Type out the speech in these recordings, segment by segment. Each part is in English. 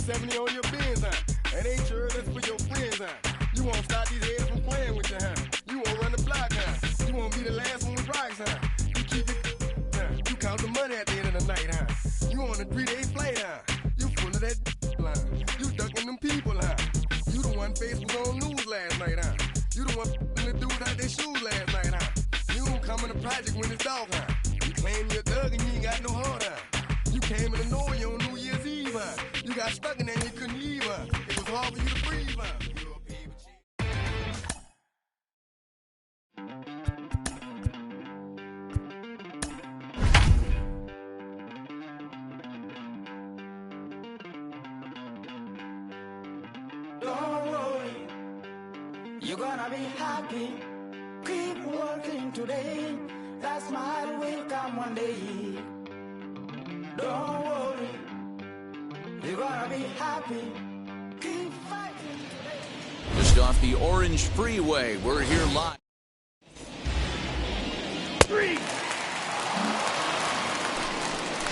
70 on your bins, huh? That ain't sure, that's for your friends, huh? You won't stop these heads from playing with you, huh? You won't run the block, huh? You won't be the last one with rocks, huh? You keep it, huh? You count the money at the end of the night, huh? You on a 3-day flight, huh? You full of that line. You ducking them people, huh? You the one face was on news last night, huh? You the one the dudes out their shoes last night, huh? You don't come in the project when it's dark, huh? You claim you're a thug and you ain't got no heart, huh? You came in the North on New Year's Eve, huh? You got stuck in there and you couldn't leave, huh? It was hard for you to breathe, huh? Don't worry, you're gonna be happy. Keep working today. That smile will come one day. Don't worry, you're gonna be happy. Keep fighting today. Just off the Orange Freeway, we're here live. 3.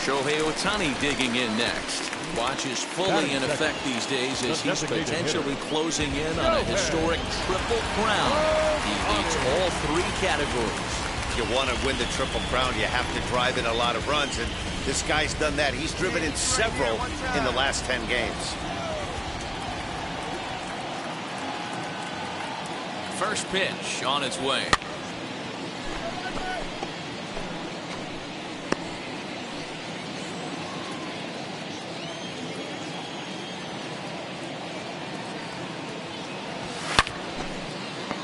Shohei Ohtani digging in next. Watch is fully in effect these days as he's potentially closing in on a historic triple crown. He leads all 3 categories. If you want to win the triple crown, you have to drive in a lot of runs, and this guy's done that. He's driven in several in the last 10 games. First pitch on its way.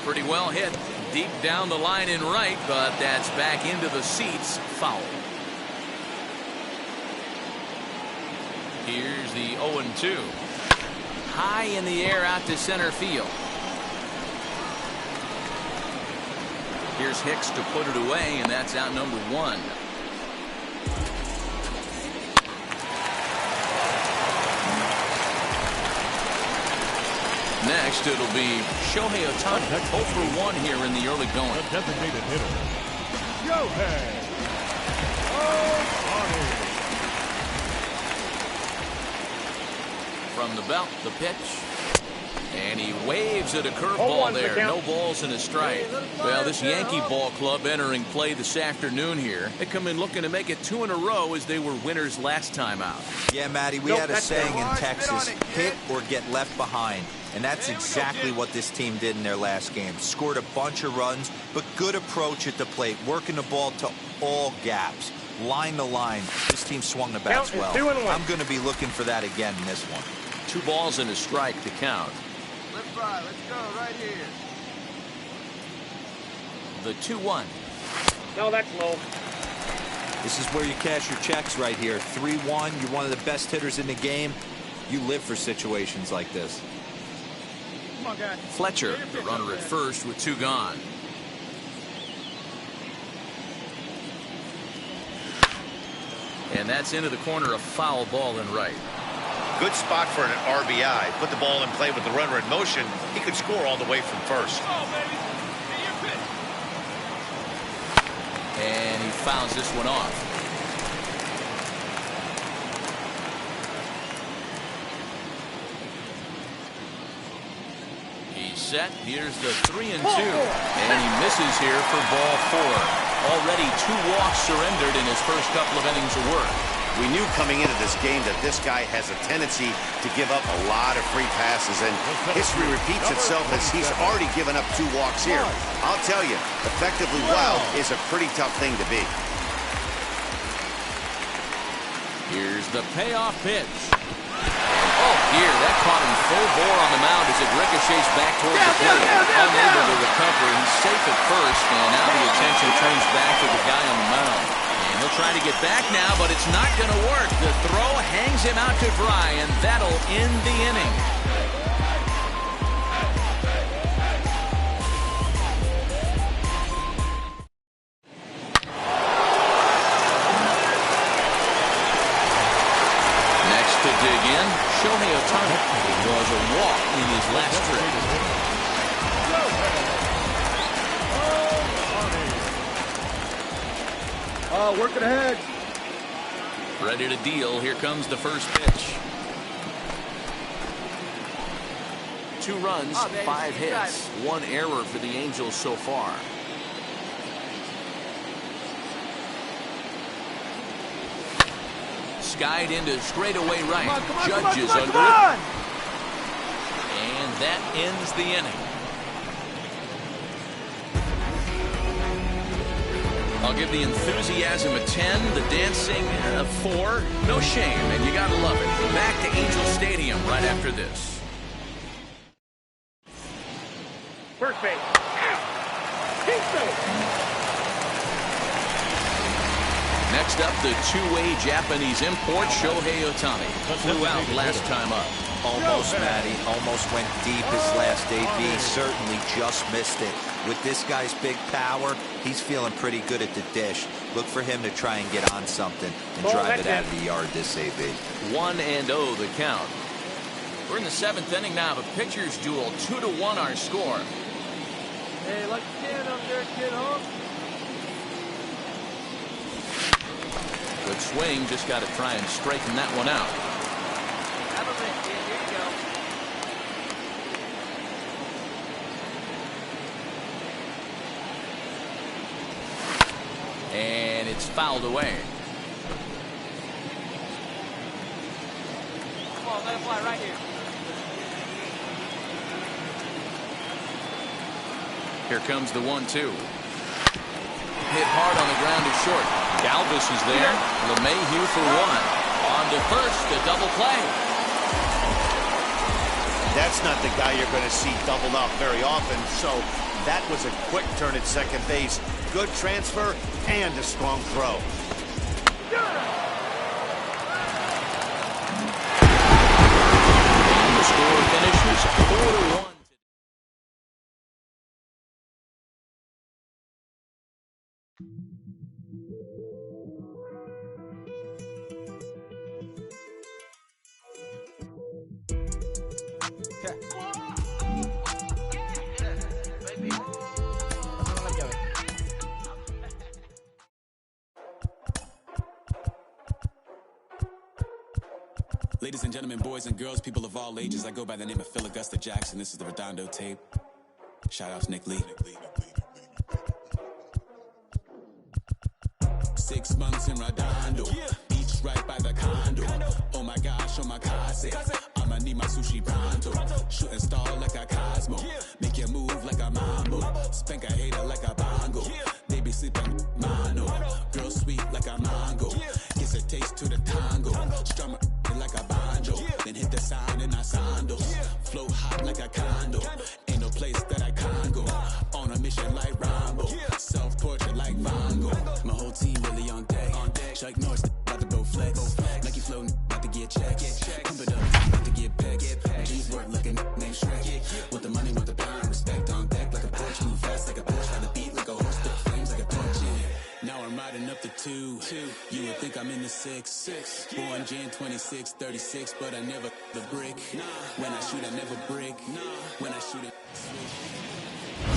Pretty well hit deep down the line in right, but that's back into the seats. Foul. Here's the 0-2. High in the air out to center field. Here's Hicks to put it away, and that's out number 1. Next, it'll be Shohei Ohtani, 0 for 1 here in the early going. The designated hitter, Shohei Ohtani. From the belt, the pitch. And he waves at a curveball there. No balls and a strike. Well, this Yankee ball club entering play this afternoon here. They come in looking to make it 2 in a row as they were winners last time out. Yeah, Matty, we had a saying in Texas, hit or get left behind. And that's exactly what this team did in their last game. Scored a bunch of runs, but good approach at the plate, working the ball to all gaps. Line to line, this team swung the bats well. I'm going to be looking for that again in this one. 2 balls and a strike to count. Let's ride. Let's go right here. The 2-1. No, that's low. This is where you cash your checks right here. 3-1, you're one of the best hitters in the game. You live for situations like this. Come on, guys. Fletcher, the runner at first with 2 gone. And that's into the corner, a foul ball in right. Good spot for an RBI. Put the ball in play with the runner in motion. He could score all the way from first. And he fouls this one off. He's set. Here's the 3-2. And he misses here for ball 4. Already 2 walks surrendered in his first couple of innings of work. We knew coming into this game that this guy has a tendency to give up a lot of free passes, and history repeats itself as he's already given up 2 walks here. I'll tell you, effectively wild is a pretty tough thing to be. Here's the payoff pitch. Oh, dear, that caught him full bore on the mound as it ricochets back towards the plate. Unable to recover. He's safe at first, and now the attention turns back to the guy on the mound. And he'll try to get back now, but it's not going to work. The throw hangs him out to dry, and that'll end the inning. Next to dig in, Shohei Ohtani draws a walk in his last trip. Working ahead. Ready to deal. Here comes the first pitch. 2 runs, 5 hits, 1 error for the Angels so far. Skied into straightaway right. Judges under it. And that ends the inning. I'll give the enthusiasm a 10, the dancing a 4. No shame, and you gotta love it. Back to Angel Stadium right after this. First base. Keep base. Next up, the two-way Japanese import, Shohei Ohtani. Flew out last time up. Almost, Matty. Almost went deep his last AB. Certainly just missed it. With this guy's big power, he's feeling pretty good at the dish. Look for him to try and get on something and drive it out of the yard this AB. 1-0 the count. We're in the 7th inning now of a pitcher's duel. 2-1 our score. Hey, like you can up there, kid, huh? Good swing, just got to try and straighten that one out. Have a minute, kid. Here you go. And it's fouled away. Come on, let it fly right here. Here comes the 1-2. Hit hard on the ground to short. Galvis is there. LeMahieu for 1. On to first, a double play. That's not the guy you're going to see doubled up very often, so that was a quick turn at second base. Good transfer and a strong throw. And the score finishes 4-1. Ladies and gentlemen, boys and girls, people of all ages, I go by the name of Phil Augusta Jackson. This is the Redondo tape. Shout out to Nick Lee. 6 months in Redondo, beach right by the condo. Oh my gosh, oh my casa, I'ma need my sushi pronto. Shooting star like a Cosmo, make you move like a mambo. Spank a hater like a bongo. They be sleeping mano, girl sweet like a mango. Gives a taste to the tango, strum it like a banjo. Then hit the sign in our sandals, flow hot like a condo. Ain't no place that I can't go. On a mission like Rambo, self-portrait like Van Gogh. My whole team really on deck. Chuck Norris about to go flex. Nike flow about to get checks. Pump it up about to get pecs. G's work like a named Shrek. With the money, with the power, respect on deck like a Porsche. Move fast like a Porsche. Ride the beat like a horse. Spit flames like a torch. Now I'm riding up the 2. You would think I'm in the 6. Born Jan 26, 36, but I never the brick. When I shoot, I never break. When I shoot it.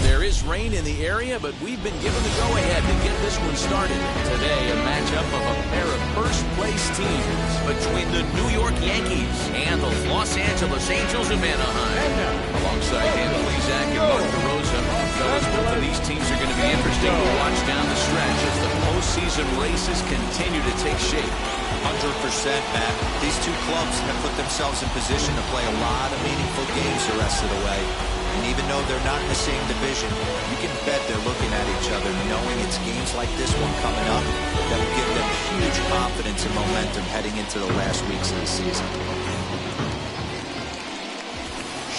There is rain in the area, but we've been given the go-ahead to get this one started. Today, a matchup of a pair of first-place teams between the New York Yankees and the Los Angeles Angels of Anaheim. Alongside Dan Plesac and Mark DeRosa, fellas, both of these teams are going to be interesting to watch down the stretch as the postseason races continue to take shape. 100%, Matt. These two clubs have put themselves in position to play a lot of meaningful games the rest of the way. And even though they're not in the same division, you can bet they're looking at each other, knowing it's games like this one coming up that will give them huge confidence and momentum heading into the last weeks of the season.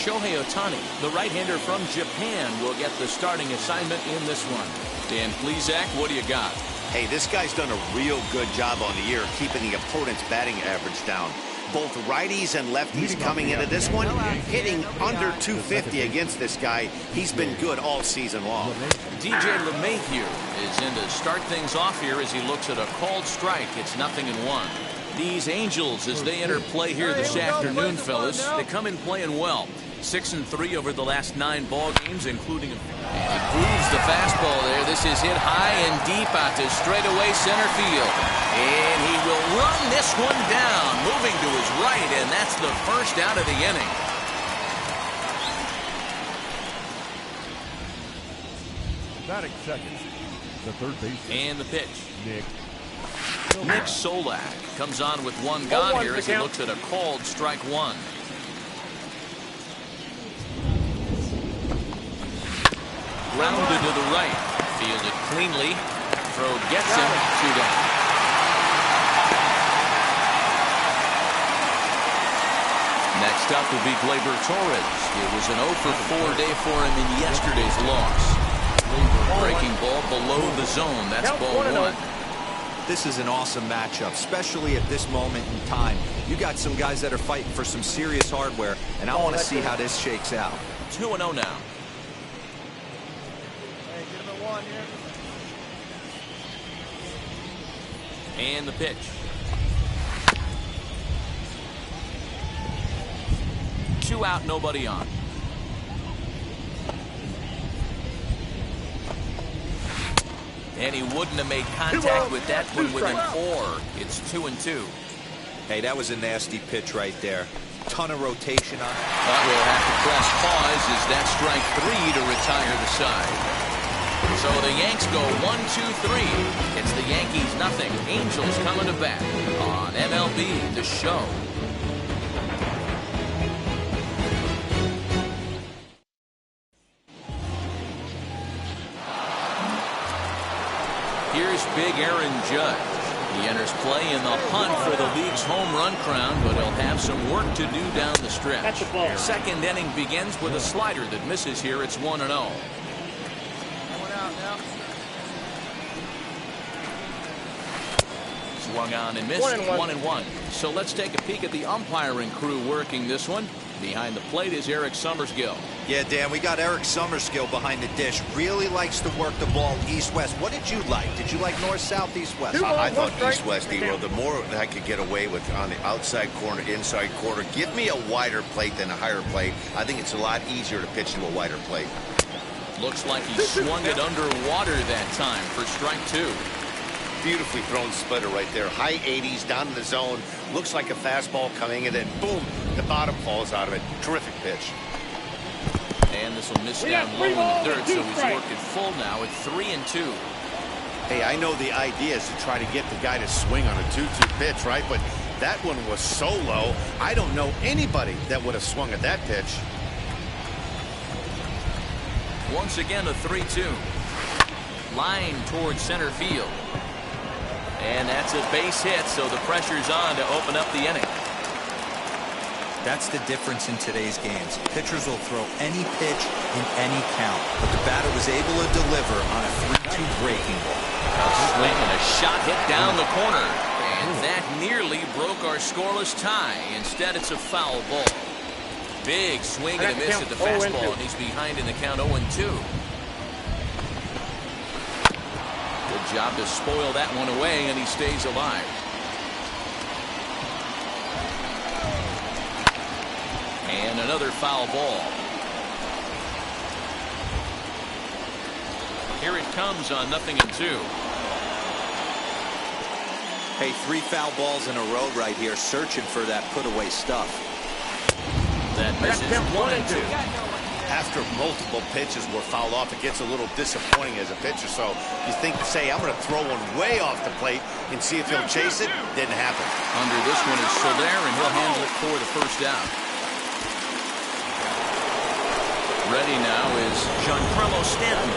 Shohei Ohtani, the right-hander from Japan, will get the starting assignment in this one. Dan Plesac, what do you got? Hey, this guy's done a real good job on the year keeping the opponent's batting average down. Both righties and lefties coming into this one, hitting under 250 against this guy. He's been good all season long. DJ LeMahieu is in to start things off here as he looks at a called strike. It's 0-1. These Angels, as they enter play here this afternoon, fellas, they come in playing well. 6-3 over the last 9 ball games, including a... And he grooves the fastball there. This is hit high and deep out to straightaway center field. And he will run this one down, moving to his right, and that's the first out of the inning. batting second, the third baseman. And the pitch. Nick Solak comes on with one gone here as he looks at a called strike one. Grounded to the right. Fielded cleanly. Throw gets him. 2 down. Next up will be Gleyber Torres. It was an 0 for 4 day for him in yesterday's loss. Breaking ball below the zone. That's ball 1. This is an awesome matchup, especially at this moment in time. You got some guys that are fighting for some serious hardware, and I want to see how this shakes out. 2-0 now. Hey, get him at 1 here. And the pitch. 2 out, nobody on. And he wouldn't have made contact with that one with an or. It's 2-2. Hey, that was a nasty pitch right there. Ton of rotation on it. But we'll have to press pause as that strike 3 to retire the side. So the Yanks go 1-2-3. It's the Yankees nothing. Angels coming to bat on MLB The Show. Here's big Aaron Judge. He enters play in the hunt for the league's home run crown, but he'll have some work to do down the stretch. Second inning begins with a slider that misses here. It's 1-0. Swung on and missed. 1-1. So let's take a peek at the umpiring crew working this one. Behind the plate is Eric Summersgill. Yeah, Dan, we got Eric Summersgill behind the dish. Really likes to work the ball east-west. What did you like? Did you like north, south, east-west? I thought east-west, D-Roll. The more that I could get away with on the outside corner, inside corner, give me a wider plate than a higher plate. I think it's a lot easier to pitch to a wider plate. Looks like he swung it underwater that time for strike 2. Beautifully thrown splitter right there. High 80s, down in the zone. Looks like a fastball coming, and then boom, the bottom falls out of it. Terrific pitch. And this will miss down low in the dirt, so he's worked it full now at 3-2. Hey, I know the idea is to try to get the guy to swing on a 2-2 pitch, right? But that one was so low, I don't know anybody that would have swung at that pitch. Once again, a 3-2. Line towards center field. And that's a base hit, so the pressure's on to open up the inning. That's the difference in today's games. Pitchers will throw any pitch in any count, but the batter was able to deliver on a 3-2 breaking ball. A swing and a shot hit down the corner. And that nearly broke our scoreless tie. Instead, it's a foul ball. Big swing and a miss at the fastball, and he's behind in the count 0-2. Good job to spoil that one away, and he stays alive. And another foul ball. Here it comes on 0-2. Hey, 3 foul balls in a row right here, searching for that put-away stuff. That misses 1-2. After multiple pitches were fouled off, it gets a little disappointing as a pitcher. So you think, say, I'm going to throw one way off the plate and see if he'll chase it. Didn't happen. Under this one is Soler, and he'll handle it for the first out. Ready now is Giancarlo Stanton.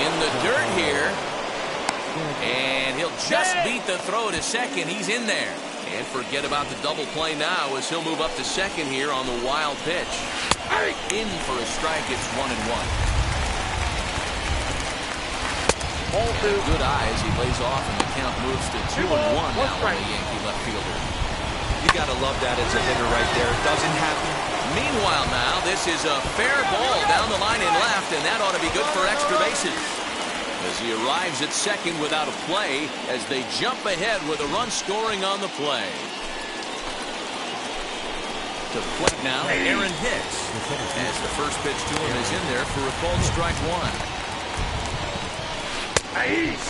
In the dirt here. And he'll just beat the throw to second. He's in there. And forget about the double play now as he'll move up to second here on the wild pitch. In for a strike. It's 1-1. Good eye as he lays off, and the count moves to 2-1 now on the Yankee left fielder. You got to love that as a hitter right there. It doesn't happen. Meanwhile now, this is a fair ball down the line and left, and that ought to be good for extra bases. As he arrives at second without a play, as they jump ahead with a run scoring on the play. To the plate now, Aaron Hicks. As the first pitch to him is in there for a called strike 1.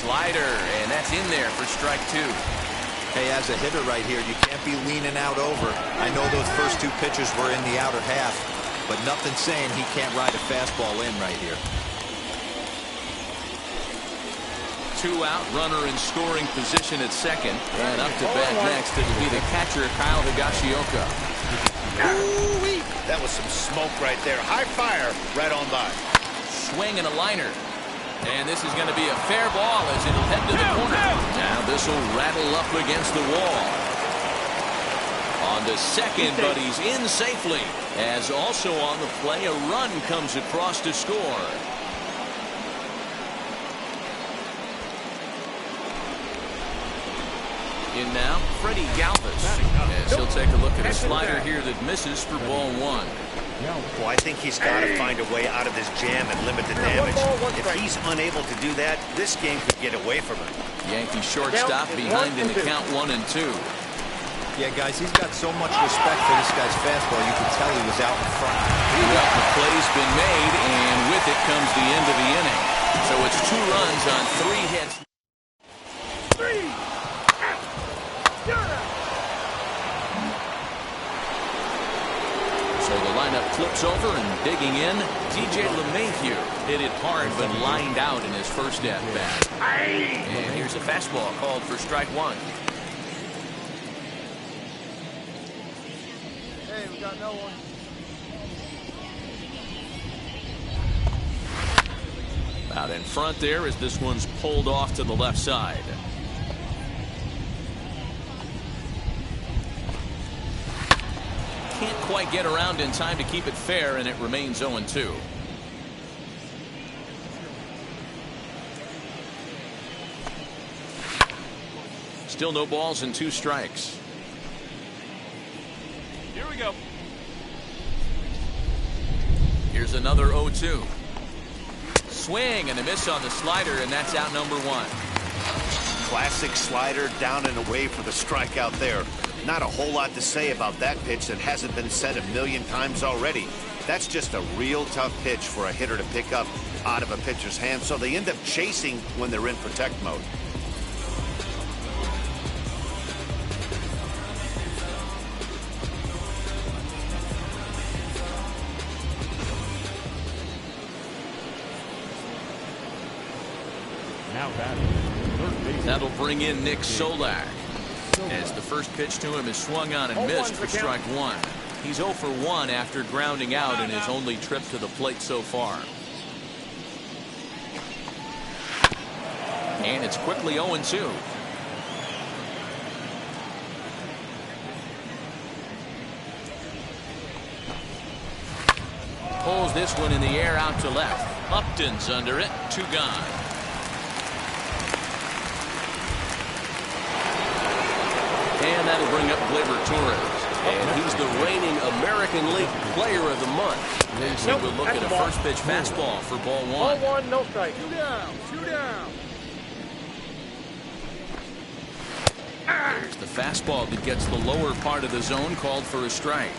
Slider, and that's in there for strike 2. Hey, as a hitter right here, you can't be leaning out over. I know those first 2 pitches were in the outer half. but nothing saying he can't ride a fastball in right here. 2 out, runner in scoring position at second, and up to bat next. It'll be the catcher, Kyle Higashioka. Ooh-wee. That was some smoke right there. High fire right on by. Swing and a liner. And this is going to be a fair ball as it'll head to the corner. Now this will rattle up against the wall. On to second, but he's in safely. As also on the play, a run comes across to score. In now, Freddie Galvis. As he'll take a look at a slider here that misses for ball 1. Well, I think he's got to find a way out of this jam and limit the damage. If he's unable to do that, this game could get away from him. Yankee shortstop behind in the count 1 and 2. Yeah, guys, he's got so much respect for this guy's fastball. You can tell he was out in front. Well, the play's been made, and with it comes the end of the inning. So it's 2 runs on 3 hits. So the lineup flips over and digging in. TJ LeMahieu hit it hard but lined out in his first at bat. And here's a fastball called for strike 1. Hey, we got no one. Out in front there as this one's pulled off to the left side. Can't quite get around in time to keep it fair, and it remains 0-2. Still no balls and 2 strikes. Here we go. Here's another 0-2. Swing and a miss on the slider, and that's out number 1. Classic slider down and away for the strikeout there. Not a whole lot to say about that pitch that hasn't been said a million times already. That's just a real tough pitch for a hitter to pick up out of a pitcher's hand, so they end up chasing when they're in protect mode. Now batting, third base. That'll bring in Nick Solak. As the first pitch to him is swung on and missed for strike 1. He's 0 for 1 after grounding out in his only trip to the plate so far. And it's quickly 0-2. Pulls this one in the air out to left. Upton's under it. 2 gone. And that'll bring up Gleyber Torres. And he's the reigning American League Player of the Month. As he will look at a first pitch fastball for ball 1. Ball 1, no strike. 2 down. 2 down. There's the fastball that gets the lower part of the zone, called for a strike.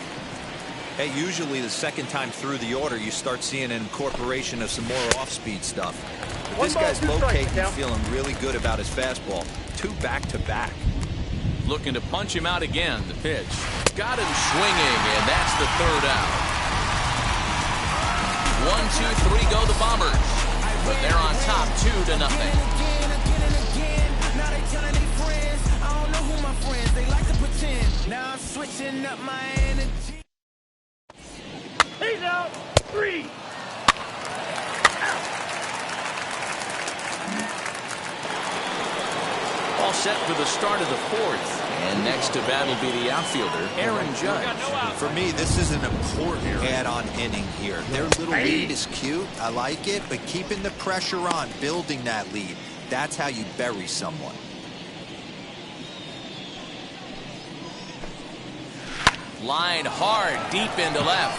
Hey, usually the second time through the order, you start seeing an incorporation of some more off-speed stuff. But this guy's locating and feeling really good about his fastball. 2 back-to-back. Looking to punch him out again. The pitch. Got him swinging, and that's the 3rd out. 1, 2, 3 go the Bombers. But they're on top 2-0. Now they telling their friends, I don't know who my friends, they like to pretend. Now I'm switching up my energy. He's out. 3. All set for the start of the 4th. And next to bat will be the outfielder, Aaron Judge. For me, this is an important add-on inning here. Their little lead is cute. I like it, but keeping the pressure on, building that lead, that's how you bury someone. Line hard, deep into left.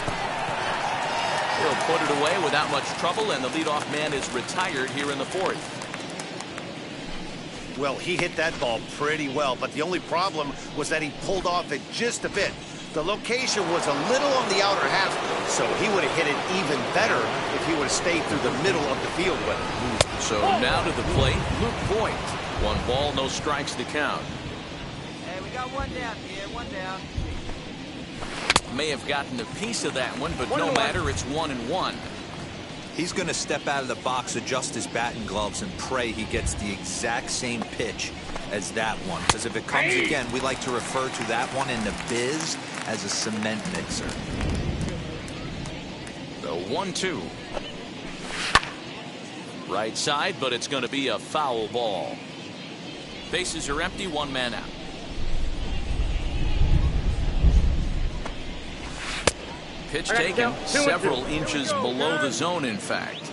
He'll put it away without much trouble, and the leadoff man is retired here in the 4th. Well, he hit that ball pretty well, but the only problem was that he pulled off it just a bit. The location was a little on the outer half, so he would have hit it even better if he would have stayed through the middle of the field with it. So now to the plate, Luke Voigt. 1 ball, no strikes to count. Hey, we got 1 down here. 1 down. may have gotten a piece of that one, but no matter, it's 1-1. He's going to step out of the box, adjust his batting gloves, and pray he gets the exact same pitch as that one. Because if it comes again, we like to refer to that one in the biz as a cement mixer. The 1-2. Right side, but it's going to be a foul ball. Bases are empty, one man out. Pitch taken several inches below the zone, in fact.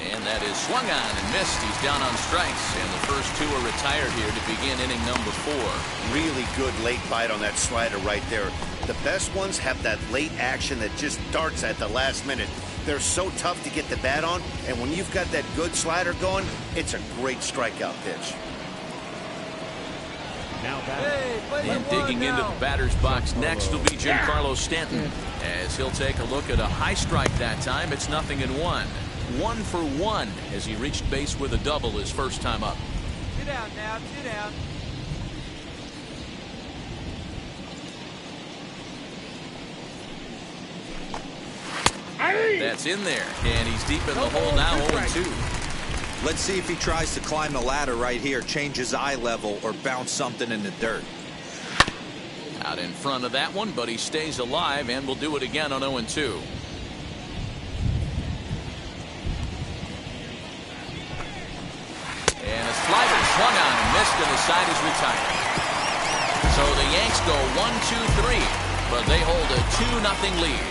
And that is swung on and missed. He's down on strikes, and the first two are retired here to begin inning number 4. Really good late bite on that slider right there. The best ones have that late action that just darts at the last minute. They're so tough to get the bat on, and when you've got that good slider going, it's a great strikeout pitch. And digging into the batter's box next will be Giancarlo Stanton, as he'll take a look at a high strike that time. It's 0-1. 1 for 1 as he reached base with a double his first time up. 2 down now, 2 down. That's in there, and he's deep in the hole now, 0-2. Let's see if he tries to climb the ladder right here, change his eye level, or bounce something in the dirt. Out in front of that one, but he stays alive and will do it again on 0-2. And a slider swung on and missed, and the side is retired. So the Yanks go 1-2-3, but they hold a 2-0 lead.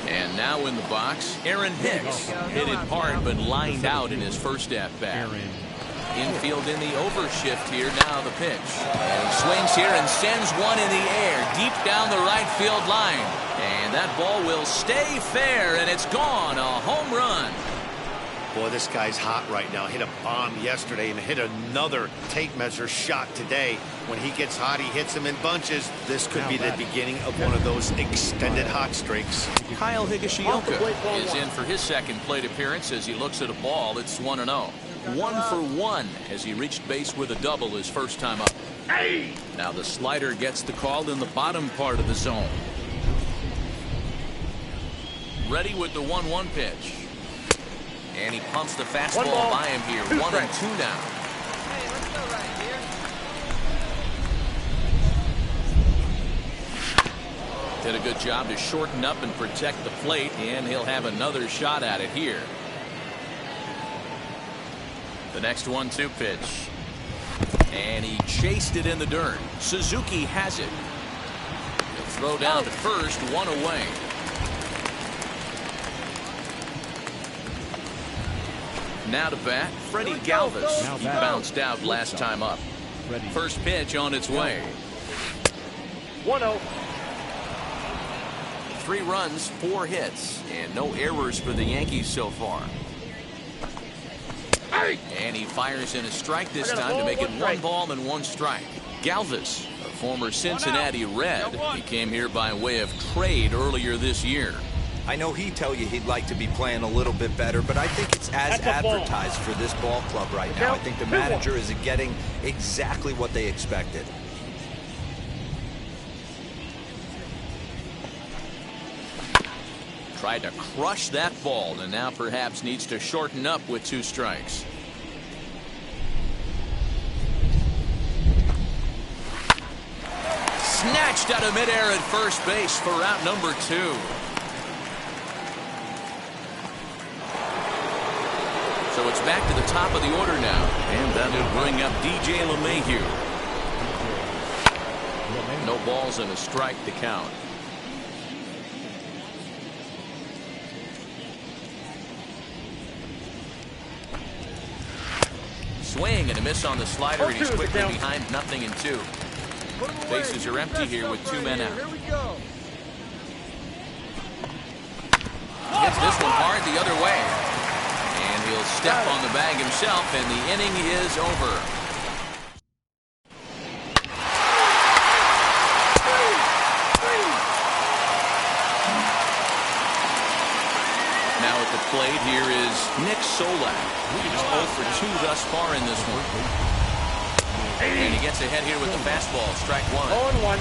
And now in the box, Aaron Hicks hit it hard but lined out in his first at-bat. Infield in the overshift here. Now the pitch. And he swings here and sends one in the air deep down the right field line. And that ball will stay fair, and it's gone. A home run. Boy, this guy's hot right now. Hit a bomb yesterday and hit another tape measure shot today. When he gets hot, he hits them in bunches. This could be the beginning of one of those extended hot streaks. Kyle Higashioka is in for his second plate appearance as he looks at a ball. It's 1-0. 1 for 1 as he reached base with a double his first time up. Now the slider gets the call in the bottom part of the zone. Ready with the 1-1 pitch. And he pumps the fastball by him here. 1-2 now. Hey, let's go right here. Did a good job to shorten up and protect the plate, and he'll have another shot at it here. The next 1-2 pitch. And he chased it in the dirt. Suzuki has it. He'll throw down to first, 1 away. Now to bat, Freddie Galvis. He bounced out last time up. First pitch on its way. 1-0. 3 runs, 4 hits, and no errors for the Yankees so far. And he fires in a strike this time to make it 1 ball and 1 strike. Galvis, a former Cincinnati Red, he came here by way of trade earlier this year. I know he'd tell you he'd like to be playing a little bit better, but I think it's as advertised for this ball club right now. I think the manager is getting exactly what they expected. Tried to crush that ball, and now perhaps needs to shorten up with 2 strikes. Snatched out of midair at first base for out number 2. So it's back to the top of the order now, and that'll bring up DJ LeMahieu. No balls and a strike to count. Swing and a miss on the slider, and he's quickly behind 0-2. Bases are empty here with 2 men out. Here we go. Hits this one hard the other way. And he'll step on the bag himself, and the inning is over. the plate here is Nick Solak. He's 0 for 2 thus far in this one. And he gets ahead here with the fastball. Strike one. 0-1.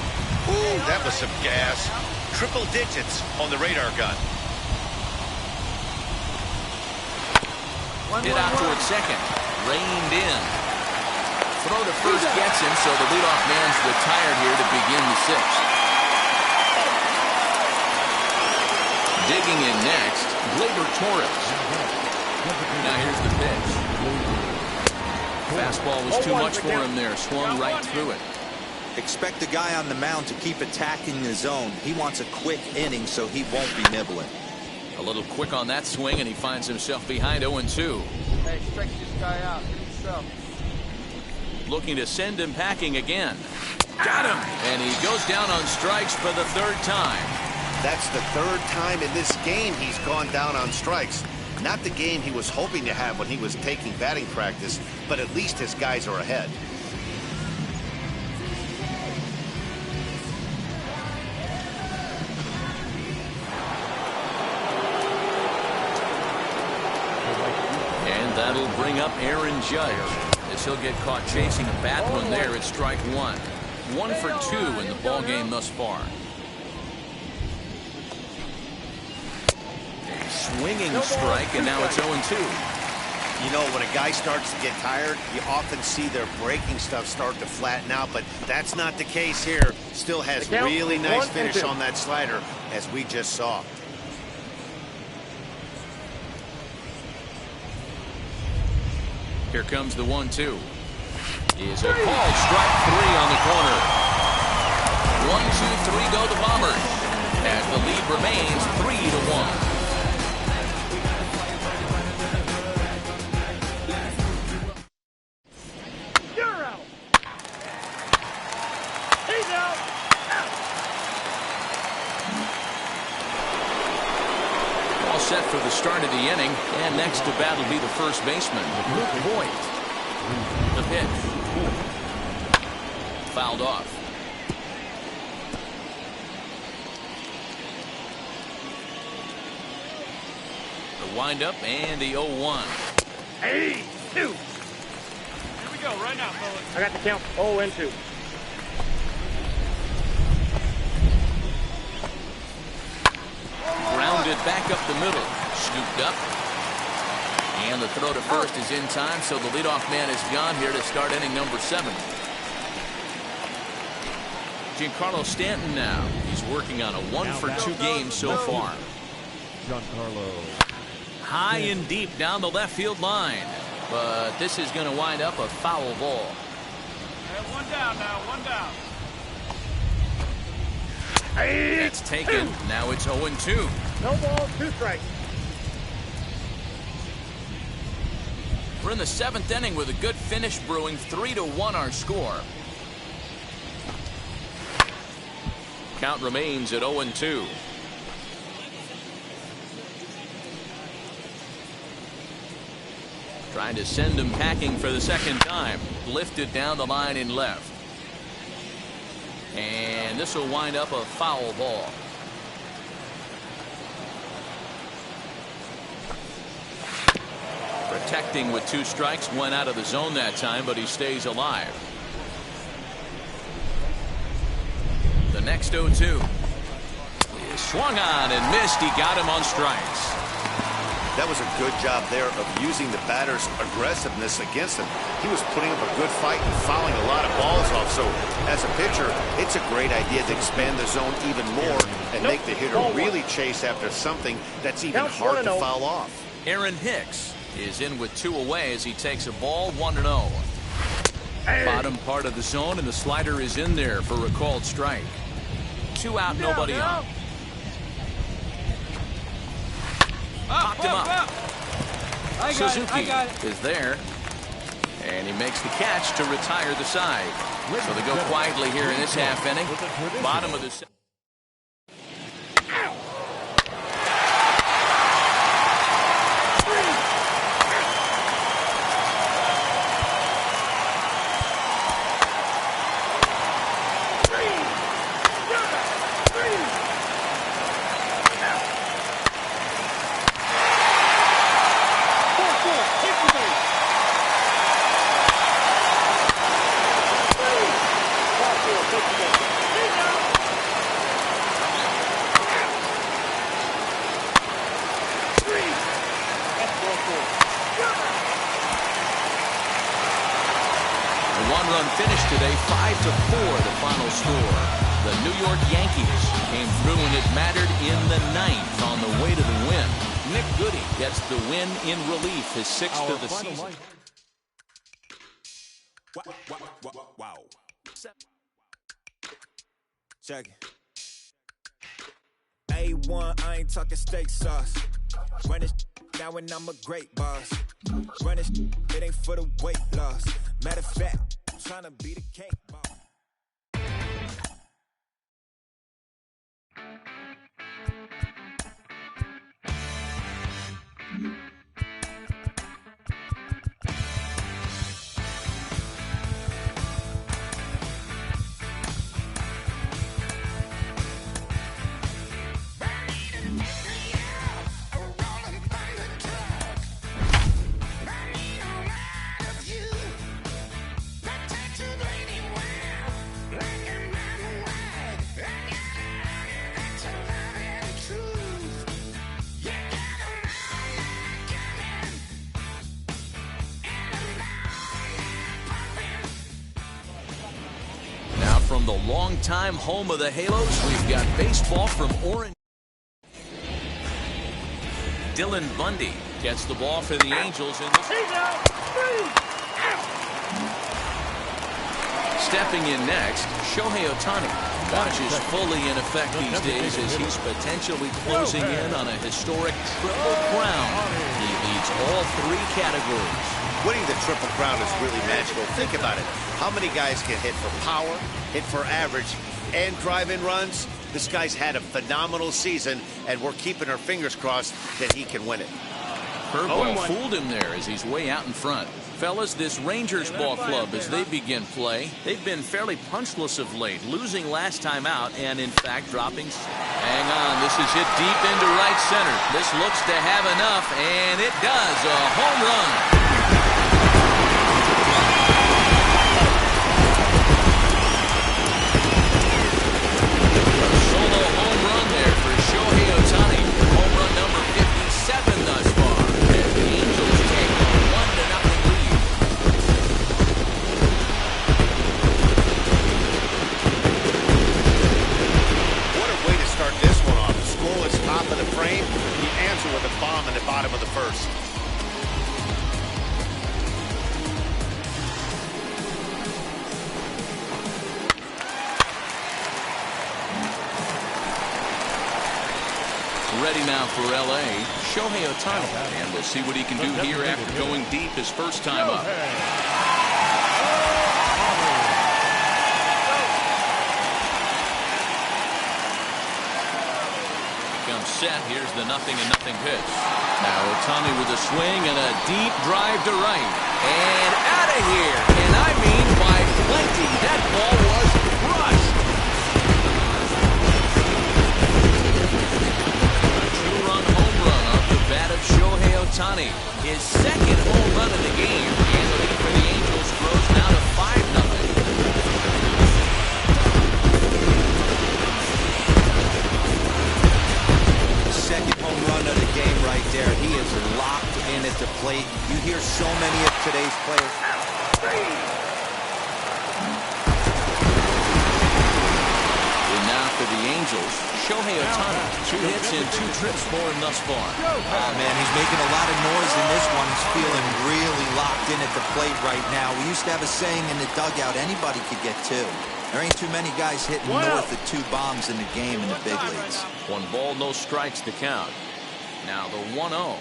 Ooh, that was some gas. Triple digits on the radar gun. Hit out towards second. Reined in. Throw to first gets him, so the leadoff man's retired here to begin the sixth. Digging in next, Gleyber Torres. Now here's the pitch. Fastball was too much for him there. Swung right through it. Expect the guy on the mound to keep attacking the zone. He wants a quick inning so he won't be nibbling. A little quick on that swing, and he finds himself behind 0-2. Hey, strike this guy out. Hit himself. Looking to send him packing again. Got him! And he goes down on strikes for the third time. That's the third time in this game he's gone down on strikes. Not the game he was hoping to have when he was taking batting practice, but at least his guys are ahead. And that'll bring up Aaron Judge, as he'll get caught chasing a bad one there at strike one. 1 for 2 in the ball game thus far. A swinging strike, and now it's 0-2. You know, when a guy starts to get tired, you often see their breaking stuff start to flatten out, but that's not the case here. Still has really nice finish on that slider, as we just saw. Here comes the 1-2. Is a called strike 3 on the corner. 1-2-3 go the Bombers, as the lead remains 3-1. You're out. He's out. All set for the start of the inning, and next to bat will be the first baseman, Luke Voigt. The pitch. Fouled off. The windup and the 0-1. Hey, 2. Here we go, right now, fellas. I got the count. 0-2. Grounded back up the middle. Scooped up. And the throw to first is in time, so the leadoff man is gone here to start inning number 7. Giancarlo Stanton now. He's working on a 1 for 2 game so far. Giancarlo. High and deep down the left field line. But this is going to wind up a foul ball. One down now, one down. That's taken. Now it's 0-2. No ball, 2 strikes. We're in the 7th inning with a good finish brewing. 3-1 our score. Count remains at 0-2. Trying to send him packing for the second time. Lifted down the line in left. And this will wind up a foul ball. Protecting with 2 strikes, went out of the zone that time, but he stays alive. The next 0-2 is swung on and missed. He got him on strikes. That was a good job there of using the batter's aggressiveness against him. He was putting up a good fight and fouling a lot of balls off. So as a pitcher, it's a great idea to expand the zone even more and make the hitter really chase after something that's even hard to foul off. Aaron Hicks is in with 2 away as he takes a ball 1-0. Bottom part of the zone, and the slider is in there for a called strike. 2 out, nobody on. Popped him up. Suzuki is there, and he makes the catch to retire the side. So they go quietly here in this half inning. Bottom of the finished today 5-4, the final score. The New York Yankees came through and it mattered in the 9th on the way to the win. Nick Goody gets the win in relief, his 6th of the season. Wow. Check it. A1, I ain't talking steak sauce. Run this now and I'm a great boss. Run this, it ain't for the weight loss. Matter of fact, I'm trying to be the cake boss. From the longtime home of the Halos, we've got baseball from Orange. Dylan Bundy gets the ball for the Angels. Stepping in next, Shohei Ohtani. Watch is fully in effect these days as he's potentially closing in on a historic triple crown. He leads all 3 categories. Winning the Triple Crown is really magical. Think about it. How many guys can hit for power, hit for average, and drive-in runs? This guy's had a phenomenal season, and we're keeping our fingers crossed that he can win it. Curveball fooled him there as he's way out in front. Fellas, this Rangers ball club, as they begin play, they've been fairly punchless of late, losing last time out and, in fact, dropping. Hang on, this is hit deep into right center. This looks to have enough, and it does. A home run. Solo home run there for Shohei Ohtani. Home run number 57 thus far. And the Angels take a 1-0 lead. What a way to start this one off. Scoreless top of the frame. You answer with a bomb in the bottom of the first. Ready now for L.A., Shohei Ohtani. And we'll see what he can do here after going deep his first time up. Comes set. Here's the 0-0 pitch. Now Ohtani with a swing and a deep drive to right. And out of here. And I mean by plenty. That ball was crushed. Bat of Shohei Ohtani, his second home run of the game, and the lead for the Angels grows now to 5-0. Second home run of the game right there. He is locked in at the plate. You hear so many of today's players. And now for the Angels, Shohei Ohtani, 2 hits and 2 trips for him thus far. Oh, man, he's making a lot of noise in this one. He's feeling really locked in at the plate right now. We used to have a saying in the dugout, anybody could get 2. There ain't too many guys hitting north of 2 bombs in the game in the big leagues. 1 ball, no strikes to count. Now the 1-0.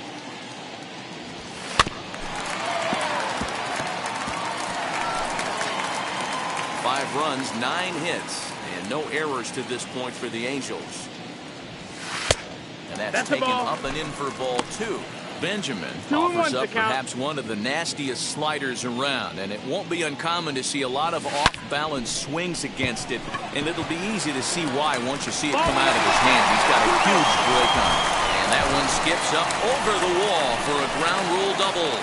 Five runs, 9 hits, and no errors to this point for the Angels. And that's taken up and in for ball 2. Benjamin offers up perhaps one of the nastiest sliders around, and it won't be uncommon to see a lot of off-balance swings against it, and it'll be easy to see why once you see it come out of his hand. He's got a huge break on it, and that one skips up over the wall for a ground rule double.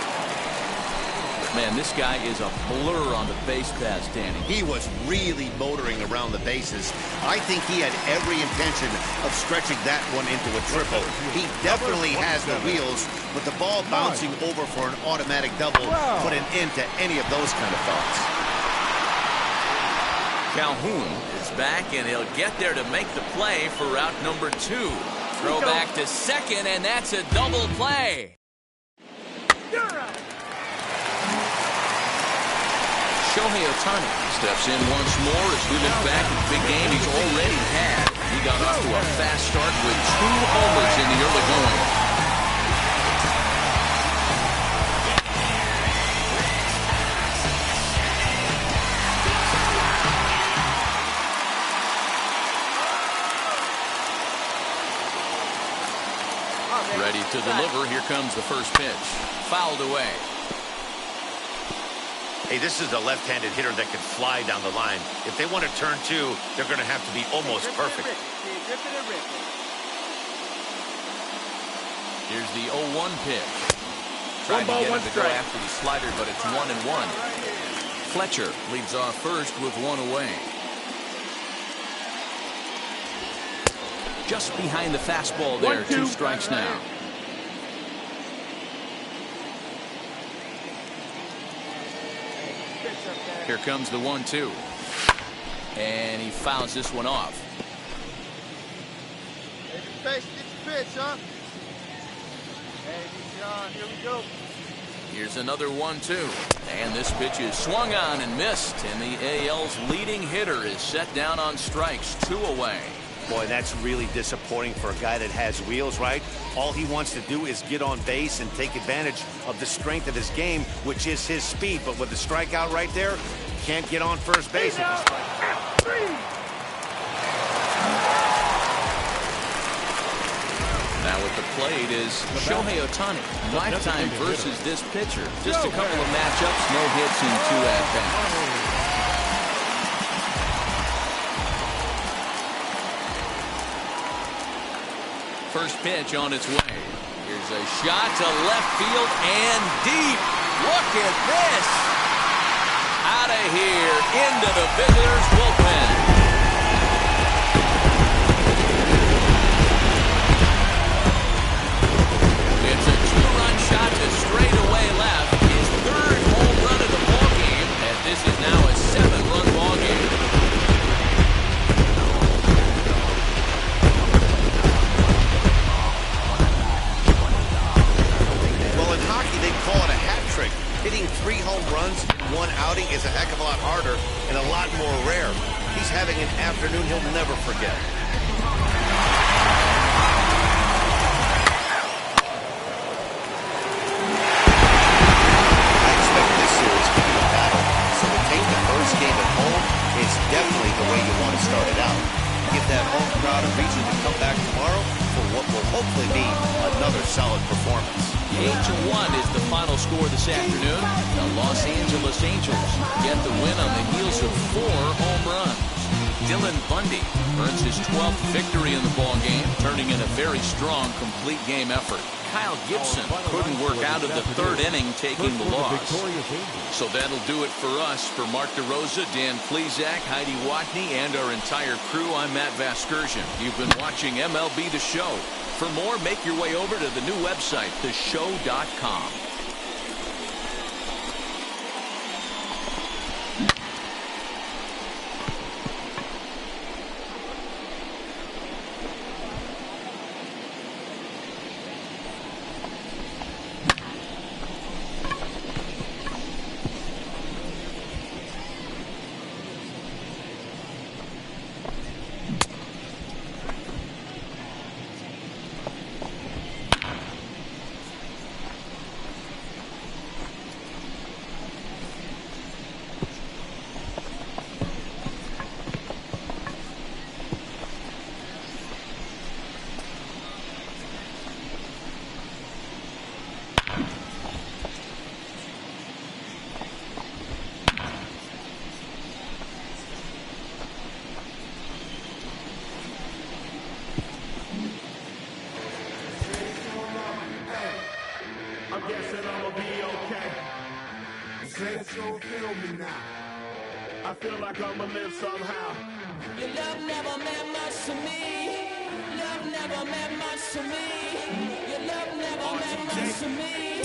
Man, this guy is a blur on the base paths, Danny. He was really motoring around the bases. I think he had every intention of stretching that one into a triple. He definitely has the wheels, but the ball bouncing over for an automatic double put an end to any of those kind of thoughts. Calhoun is back, and he'll get there to make the play for route number 2. Throw back to second, and that's a double play. Shohei Ohtani steps in once more as we look back at the big game he's already had. He got off to a fast start with 2 homers in the early going. Ready to deliver. Here comes the first pitch. Fouled away. Hey, this is a left-handed hitter that can fly down the line. If they want to turn 2, they're going to have to be almost perfect. Here's the 0-1 pitch. Tried to get him to go after the slider, but it's 1-1. Fletcher leads off first with 1 away. Just behind the fastball there. 2 strikes now. Here comes the 1-2. And he fouls this one off. Hey, get your pitch, huh? Hey, John, here we go. Here's another 1-2. And this pitch is swung on and missed. And the AL's leading hitter is set down on strikes. 2 away. Boy, that's really disappointing for a guy that has wheels, right? All he wants to do is get on base and take advantage of the strength of his game, which is his speed. But with the strikeout right there, can't get on first base. Now at the plate is Shohei Ohtani. Lifetime versus this pitcher. Just a couple of matchups, no hits in 2 at-bats. First pitch on its way. Here's a shot to left field and deep. Look at this. Out of here into the visitors' bullpen. It's a 2-run shot to straightaway left. His 3rd home run of the ballgame, and this is now a 7-run ballgame. They call it a hat trick. Hitting 3 home runs in 1 outing is a heck of a lot harder and a lot more rare. He's having an afternoon he'll never forget. I expect this series to be a battle, so to take the first game at home is definitely the way you want to start it out. Give that home crowd a reason to come back tomorrow for what will hopefully be another solid performance. 8-1 is the final score this afternoon. The Los Angeles Angels get the win on the heels of 4 home runs. Dylan Bundy earns his 12th victory in the ballgame, turning in a very strong complete game effort. Kyle Gibson couldn't work out of the 3rd inning, taking the loss. So that'll do it for us. For Mark DeRosa, Dan Plesac, Heidi Watney, and our entire crew, I'm Matt Vasgersian. You've been watching MLB The Show. For more, make your way over to the new website, theshow.com. I feel like I'ma live somehow. Your love never meant much to me. Love never meant much to me. Your love never meant much to me.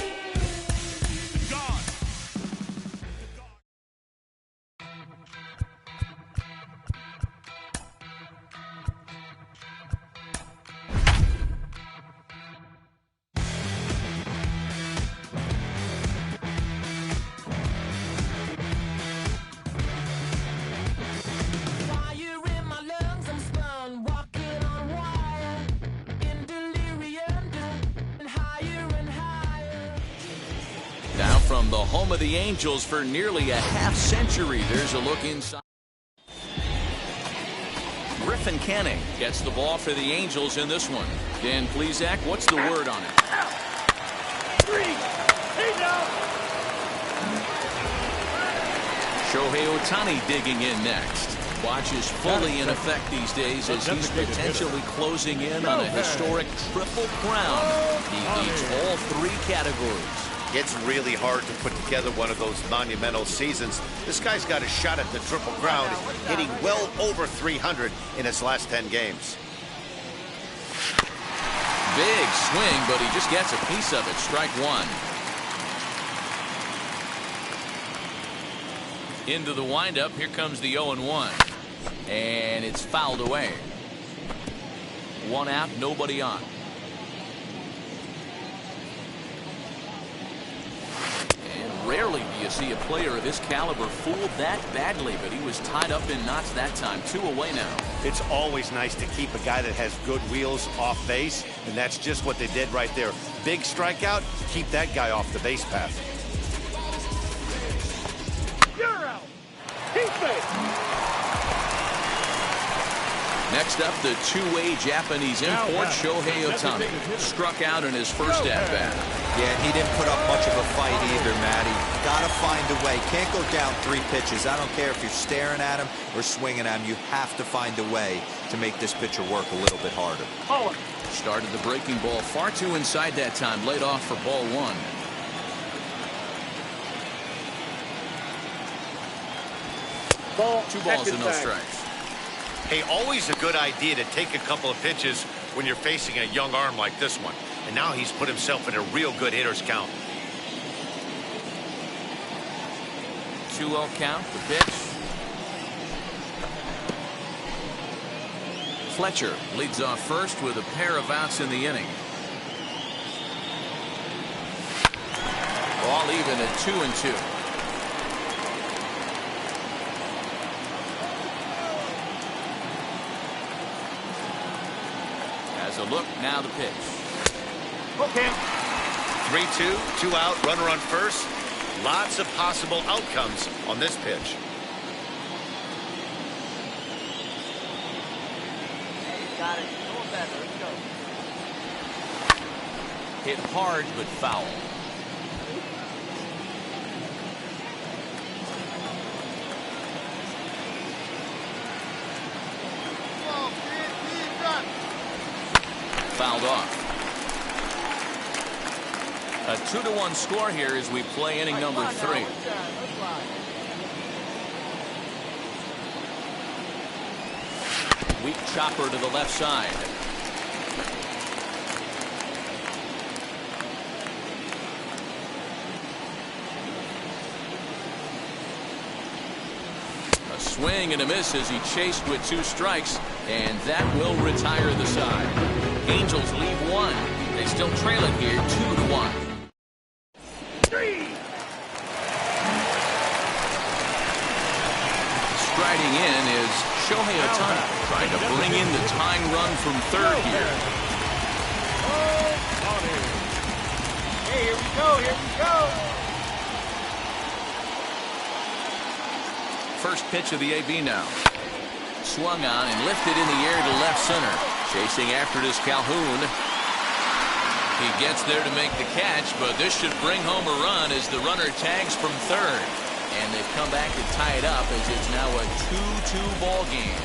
from the home of the Angels for nearly a half-century. There's a look inside. Griffin Canning gets the ball for the Angels in this one. Dan Plesac, what's the word on it? 3. Hey, now. Shohei Ohtani digging in next. Watch is fully in effect these days as he's potentially closing in on a historic triple crown. He leads all 3 categories. It's really hard to put together one of those monumental seasons. This guy's got a shot at the triple crown, hitting well over 300 in his last 10 games. Big swing, but he just gets a piece of it. Strike 1. Into the windup. Here comes the 0-1. And it's fouled away. 1 out, nobody on. And rarely do you see a player of his caliber fooled that badly, but he was tied up in knots that time. 2 away now. It's always nice to keep a guy that has good wheels off base, and that's just what they did right there. Big strikeout, keep that guy off the base path. You're out. Keep it. Next up, the 2-way Japanese import, Shohei Ohtani. Struck out in his first at-bat. Yeah, he didn't put up much of a fight either, Matty. Got to find a way. Can't go down 3 pitches. I don't care if you're staring at him or swinging at him. You have to find a way to make this pitcher work a little bit harder. Started the breaking ball far too inside that time. Laid off for ball 1. Ball. 2 balls and no strikes. Hey, always a good idea to take a couple of pitches when you're facing a young arm like this one. And now he's put himself in a real good hitter's count. 2-0 count, the pitch. Fletcher leads off first with a pair of outs in the inning. All even at 2-2. A look, now the pitch. Okay. 3-2, 2 out, runner on first. Lots of possible outcomes on this pitch. Got it. Going better. Let's go. Hit hard, but foul. Fouled off. A 2-1 score here as we play inning number 3. Weak chopper to the left side. A swing and a miss as he chased with 2 strikes, and that will retire the side. Angels lead 1. They still trail it here 2-1. 3. Striding in is Shohei Ohtani, trying to bring in the tying run from third here. Hey, here we go, here we go. First pitch of the AB now. Swung on and lifted in the air to left center. Chasing after it is Calhoun. He gets there to make the catch, but this should bring home a run as the runner tags from third. And they've come back to tie it up as it's now a 2-2 ball game.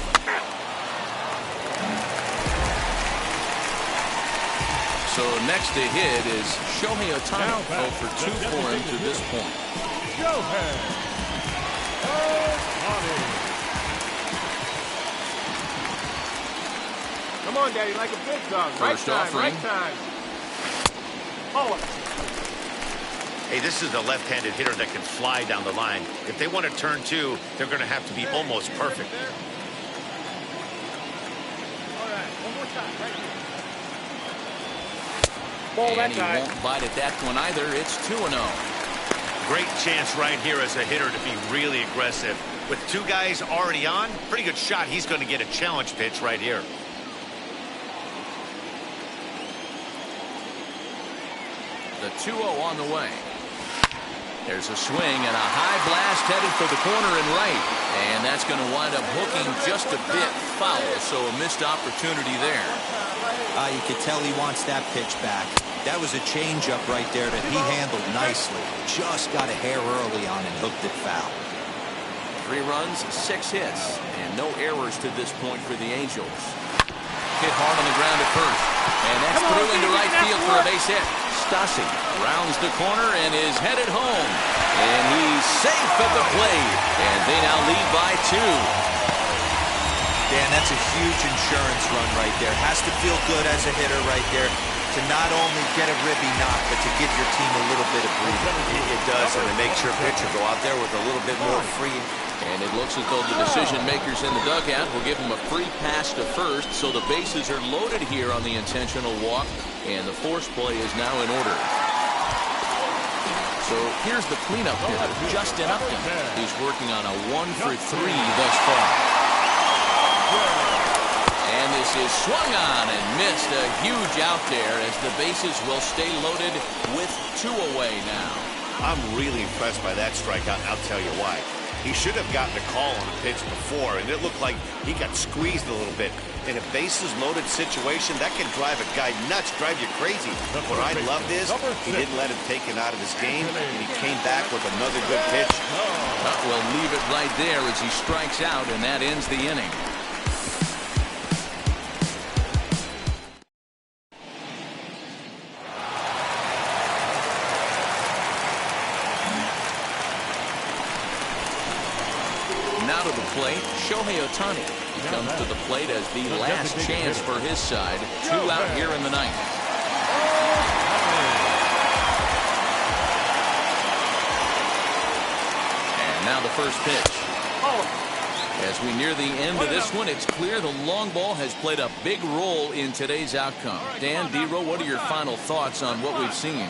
So next to hit is Shohei Ohtani. 0 for 2 for him to this point. Shohei Ohtani. Come on, Daddy, like a big dog. First Right time, offering. right time. Forward. Hey, this is a left-handed hitter that can fly down the line. If they want to turn 2, they're going to have to be almost perfect. All right, one more time, right here. Ball And that he time. won't bite at that one either. It's 2-0. Great chance right here as a hitter to be really aggressive. With 2 guys already on, pretty good shot. He's going to get a challenge pitch right here. The 2-0 on the way. There's a swing and a high blast headed for the corner and right. And that's going to wind up hooking just a bit foul, so a missed opportunity there. You could tell he wants that pitch back. That was a changeup right there that he handled nicely. Just got a hair early on and hooked it foul. 3 runs, 6 hits, and no errors to this point for the Angels. Hit hard on the ground at first, and that's through into right field for a base hit. Stassi rounds the corner and is headed home, and he's safe at the plate, and they now lead by 2. Dan, that's a huge insurance run right there. Has to feel good as a hitter right there to not only get a ribby knock, but to give your team a little bit of breathing. It does, and it makes your pitcher go out there with a little bit more free. And it looks as though the decision makers in the dugout will give him a free pass to first, so the bases are loaded here on the intentional walk, and the force play is now in order. So here's the cleanup hitter, Justin Upton. He's working on a 1-for-3 thus far. And this is swung on and missed. A huge out there as the bases will stay loaded with 2 away now. I'm really impressed by that strikeout, and I'll tell you why. He should have gotten a call on the pitch before, and it looked like he got squeezed a little bit. In a bases-loaded situation, that can drive a guy nuts, drive you crazy. What I loved is he didn't let him take it out of his game, and he came back with another good pitch. We'll leave it right there as he strikes out, and that ends the inning. Now to the plate, Shohei Ohtani. He comes to the plate as the last chance for his side. 2 out here in the 9th. And now the first pitch. As we near the end of this one, it's clear the long ball has played a big role in today's outcome. Dan, D-Row, what are your final thoughts on what we've seen?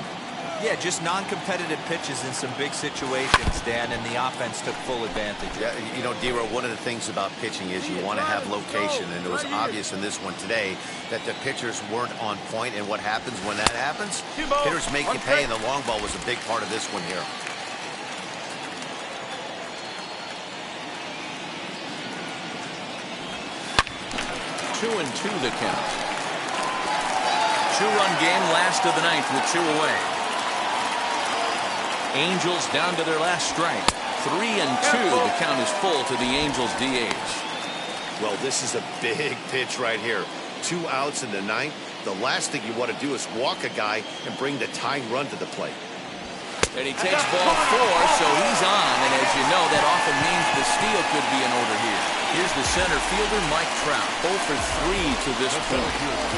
Yeah, just non-competitive pitches in some big situations, Dan, and the offense took full advantage. Yeah, you know, D-Row, one of the things about pitching is you want to have location, and it was obvious in this one today that the pitchers weren't on point, and what happens when that happens? Hitters make you pay, and the long ball was a big part of this one here. Two and 2 the count. 2-run game, last of the 9th with 2 away. Angels down to their last strike. 3 and 2. The count is full to the Angels DH. Well, this is a big pitch right here. 2 outs in the 9th. The last thing you want to do is walk a guy and bring the tying run to the plate. And he takes ball 4, so he's on. And as you know, that often means the steal could be in order here. Here's the center fielder, Mike Trout. 0 for 3 to this point.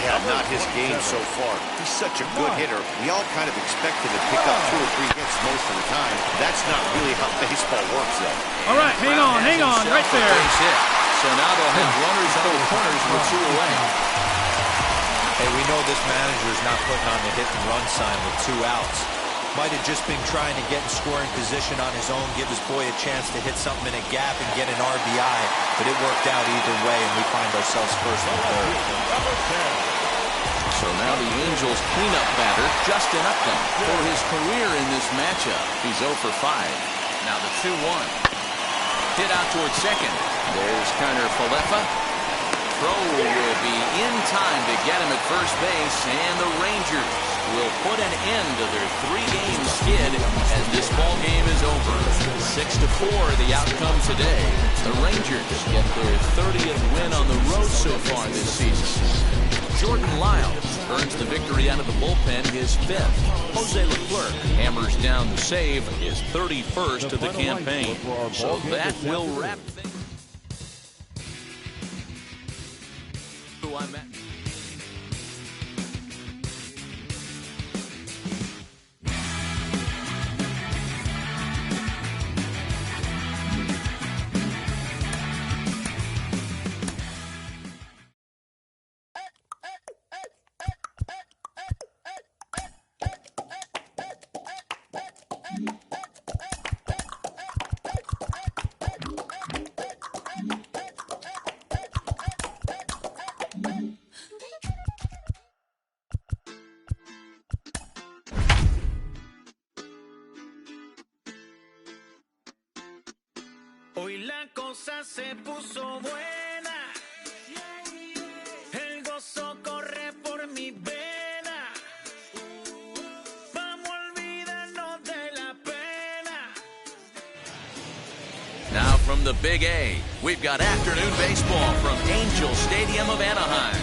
Yeah, not his game so far. He's such a good hitter. We all kind of expect him to pick up 2 or 3 hits most of the time. That's not really how baseball works, though. All right, hang on, right there. So now they'll have runners on the corners with 2 away. Hey, we know this manager is not putting on the hit and run sign with 2 outs. Might have just been trying to get in scoring position on his own, give his boy a chance to hit something in a gap and get an RBI, but it worked out either way, and we find ourselves first and third. So now the Angels cleanup batter, Justin Upton, for his career in this matchup. He's 0 for 5. Now the 2-1. Hit out towards second. There's Kiner Falefa. Throw will be in time to get him at first base, and the Rangers will put an end to their 3-game skid as this ball game is over. 6-4 the outcome today. The Rangers get their 30th win on the road so far this season. Jordan Lyles earns the victory out of the bullpen, his 5th. Jose Leclerc hammers down the save, his 31st of the campaign. So that will wrap things. Who I'm at. Hoy la cosa se puso buena. El gozo corre por mi vena. Vamos a olvidarnos de la pena. Now from the Big A, we've got afternoon baseball from Angel Stadium of Anaheim.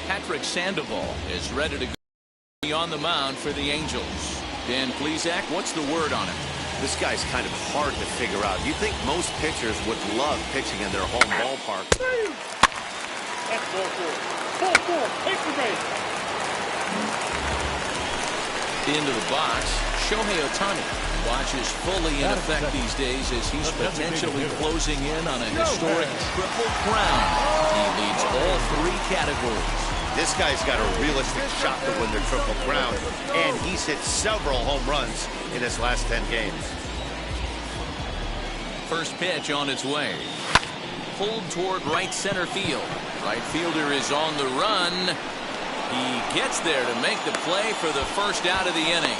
Patrick Sandoval is ready to go on the mound for the Angels. Dan Plesac, what's the word on him? This guy's kind of hard to figure out. You think most pitchers would love pitching in their home ballpark. That's ball four. Ball four. Take the base. Into the box, Shohei Ohtani watches fully in effect these days as he's potentially closing in on a historic triple crown. He leads all three categories. This guy's got a realistic shot to win the Triple Crown, and he's hit several home runs in his last 10 games. First pitch on its way. Pulled toward right center field. Right fielder is on the run. He gets there to make the play for the first out of the inning.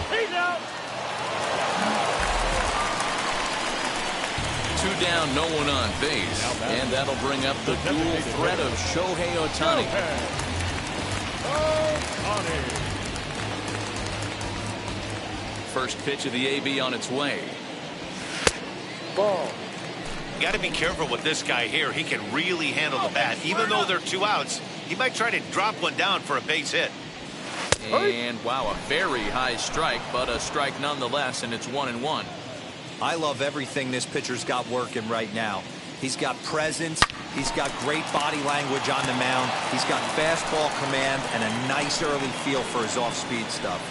He's out. 2 down, no one on base. And that'll bring up the dual threat of Shohei Ohtani. First pitch of the AB on its way. Ball. You got to be careful with this guy here. He can really handle the bat. Even though they're 2 outs, he might try to drop one down for a base hit. And wow, a very high strike, but a strike nonetheless, and it's 1-1. I love everything this pitcher's got working right now. He's got presence. He's got great body language on the mound. He's got fastball command and a nice early feel for his off-speed stuff.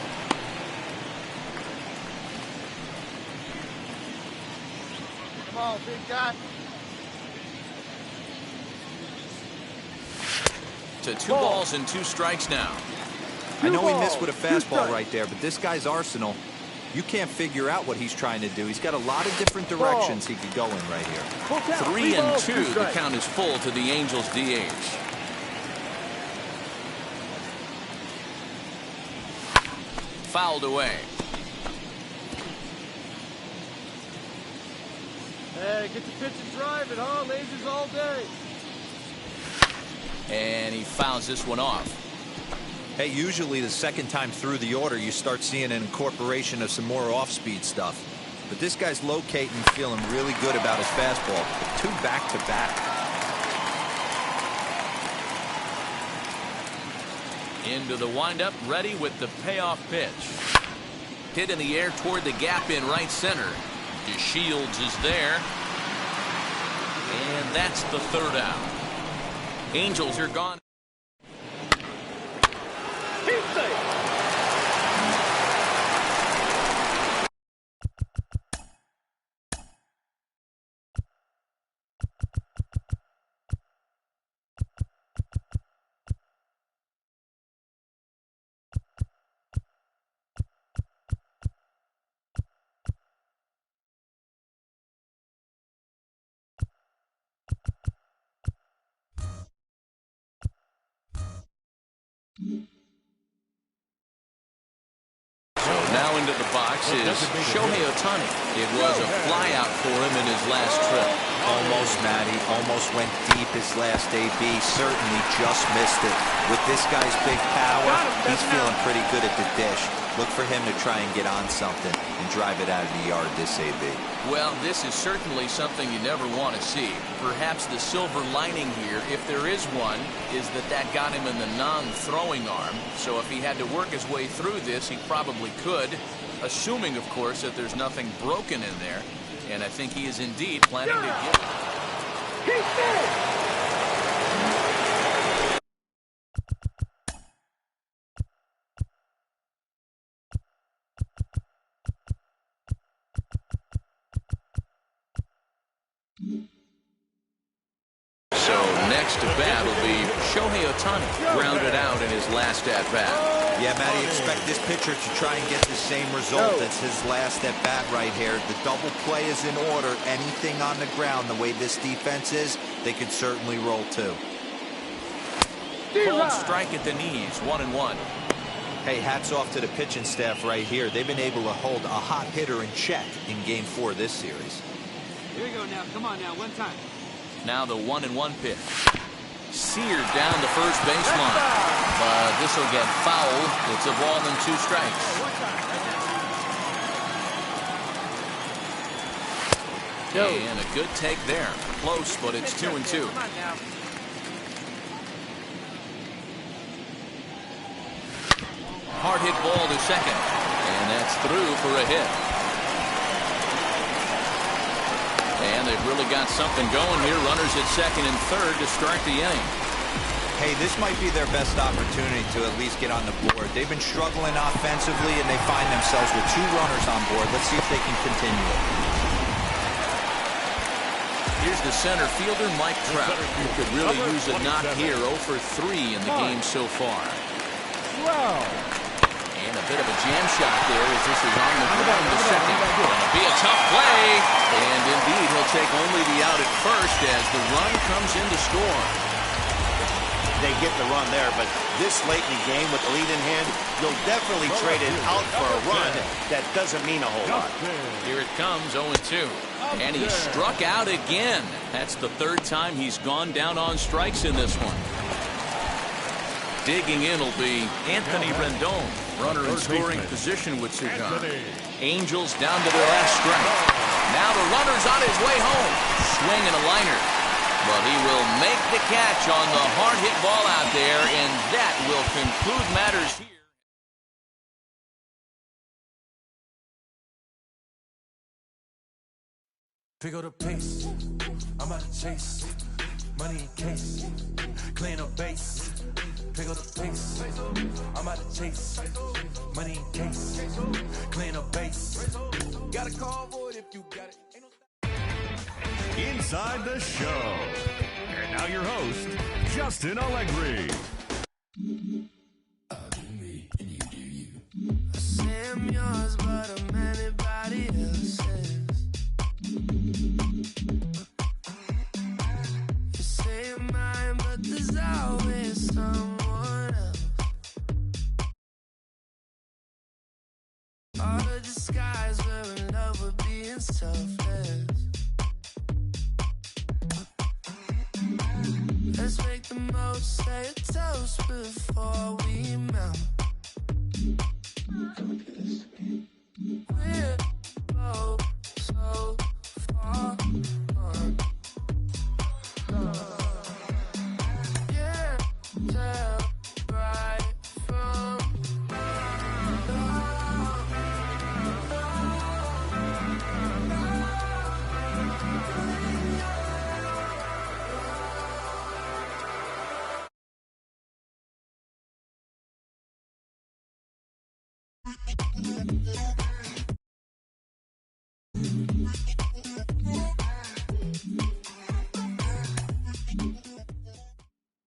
Come on, big guy. To 2 balls and 2 strikes now. I know he missed with a fastball right there, but this guy's arsenal, you can't figure out what he's trying to do. He's got a lot of different directions he could go in right here. 3-2. The count is full to the Angels DH. Fouled away. Hey, get the pitch and drive it, huh? Lasers all day. And he fouls this one off. Hey, usually the second time through the order, you start seeing an incorporation of some more off-speed stuff. But this guy's locating, feeling really good about his fastball. 2 back-to-back. Into the windup, ready with the payoff pitch. Hit in the air toward the gap in right center. DeShields is there. And that's the 3rd out. Angels are gone. Now into the box is Shohei Ohtani. It was a flyout for him in his last trip. Almost, Matty. Almost went deep his last AB. Certainly just missed it. With this guy's big power, he's feeling pretty good at the dish. Look for him to try and get on something and drive it out of the yard this AB. Well, this is certainly something you never want to see. Perhaps the silver lining here, if there is one, is that got him in the non-throwing arm. So if he had to work his way through this, he probably could, assuming, of course, that there's nothing broken in there. And I think he is indeed planning to give it. So next to bat will be Shohei Ohtani, grounded out in his last at-bat. Yeah, Matty, expect this pitcher to try and get the same result as his last at-bat right here. The double play is in order. Anything on the ground, the way this defense is, they could certainly roll too. Cold strike at the knees, 1-1. Hey, hats off to the pitching staff right here. They've been able to hold a hot hitter in check in Game 4 of this series. Here you go now. Come on now. One time. Now the 1-1 pitch. Seared down the first baseline. But this will get foul. It's a ball and 2 strikes. And a good take there. Close, but it's 2-2. Come on now. Hard hit ball to second. And that's through for a hit. And they've really got something going here. Runners at second and third to start the inning. Hey, this might be their best opportunity to at least get on the board. They've been struggling offensively, and they find themselves with 2 runners on board. Let's see if they can continue it. Here's the center fielder, Mike Trout, who could really use a knock here. 0 for 3 in the game so far. And a bit of a jam shot there as this is on the ground to second. Gonna be a tough play. And indeed, he'll take only the out at first as the run comes in to score. They get the run there, but this late in the game with the lead in hand, you'll definitely trade it out for a run. That doesn't mean a whole lot. Here it comes, 0-2. And he struck out again. That's the 3rd time he's gone down on strikes in this one. Digging in will be Anthony Rendon. Runner in scoring position with Cigar. Angels down to their last strike. Now the runner's on his way home. Swing and a liner. But he will make the catch on the hard hit ball out there, and that will conclude matters here. Figure the pace, I'm out to chase, money in case, clean up base. Figure the pace, I'm out to chase, money in case, clean up base. Got a call for it if you got it. Inside the show. And now your host, Justin Allegri. I say I'm yours, but I'm anybody else's. You say you're mine, but there's always someone else. All the disguise we're in love with being selfless. Let's make the most, say a toast before we melt. We're both so far gone. Yeah, tell right from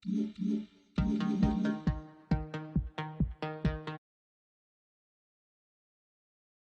Mm-hmm.